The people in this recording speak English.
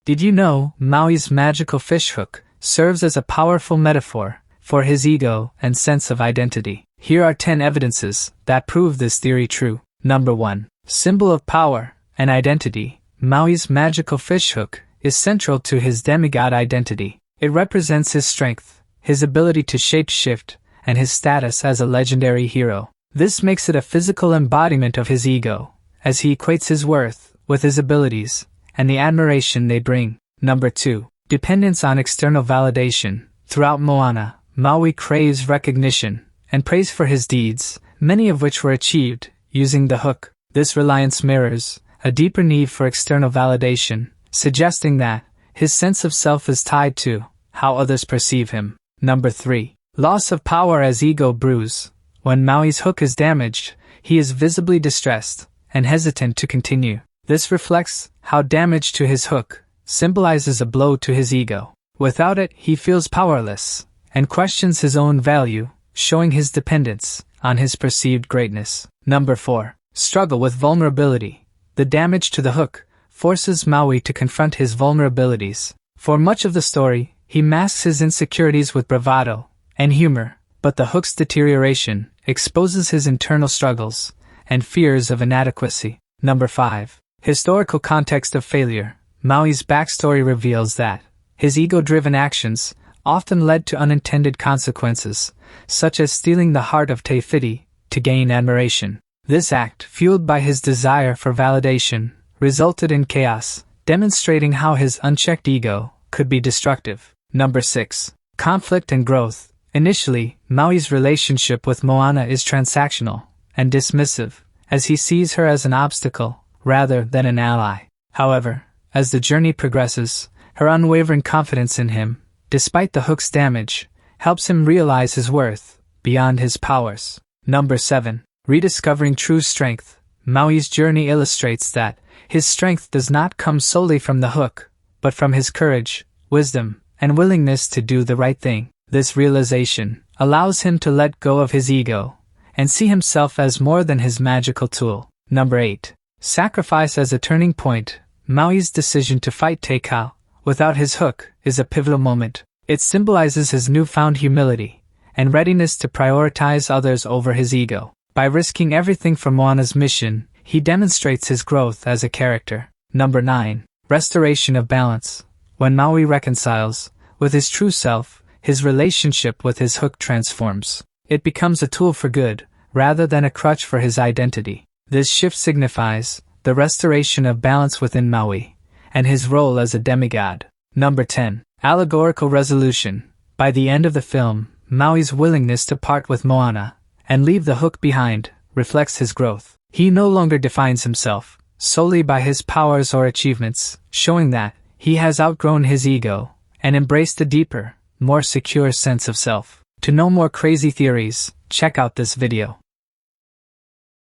Did you know Maui's magical fishhook serves as a powerful metaphor for his ego and sense of identity? Here are 10 evidences that prove this theory true. Number 1. Symbol of power and identity. Maui's magical fishhook is central to his demigod identity. It represents his strength, his ability to shape-shift, and his status as a legendary hero. This makes it a physical embodiment of his ego, as he equates his worth with his abilities and the admiration they bring. Number 2. Dependence on external validation. Throughout Moana, Maui craves recognition and praise for his deeds, many of which were achieved using the hook. This reliance mirrors a deeper need for external validation, suggesting that his sense of self is tied to how others perceive him. Number 3. Loss of power as ego bruise. When Maui's hook is damaged, he is visibly distressed and hesitant to continue. This reflects how damage to his hook symbolizes a blow to his ego. Without it, he feels powerless and questions his own value, showing his dependence on his perceived greatness. Number 4. Struggle with vulnerability. The damage to the hook forces Maui to confront his vulnerabilities. For much of the story, he masks his insecurities with bravado and humor, but the hook's deterioration exposes his internal struggles and fears of inadequacy. Number 5. Historical context of failure. Maui's backstory reveals that his ego-driven actions often led to unintended consequences, such as stealing the heart of Te Fiti to gain admiration. This act, fueled by his desire for validation, resulted in chaos, demonstrating how his unchecked ego could be destructive. Number 6. Conflict and growth. Initially, Maui's relationship with Moana is transactional and dismissive, as he sees her as an obstacle rather than an ally. However, as the journey progresses, her unwavering confidence in him, despite the hook's damage, helps him realize his worth beyond his powers. Number 7. Rediscovering true strength. Maui's journey illustrates that his strength does not come solely from the hook, but from his courage, wisdom, and willingness to do the right thing. This realization allows him to let go of his ego and see himself as more than his magical tool. Number 8. Sacrifice as a turning point. Maui's decision to fight Teikau without his hook is a pivotal moment. It symbolizes his newfound humility and readiness to prioritize others over his ego. By risking everything for Moana's mission, he demonstrates his growth as a character. Number 9. Restoration of balance. When Maui reconciles with his true self, his relationship with his hook transforms. It becomes a tool for good, rather than a crutch for his identity. This shift signifies the restoration of balance within Maui, and his role as a demigod. Number 10. Allegorical resolution. By the end of the film, Maui's willingness to part with Moana and leave the hook behind reflects his growth. He no longer defines himself solely by his powers or achievements, showing that he has outgrown his ego and embraced a deeper, more secure sense of self. To know more crazy theories, check out this video.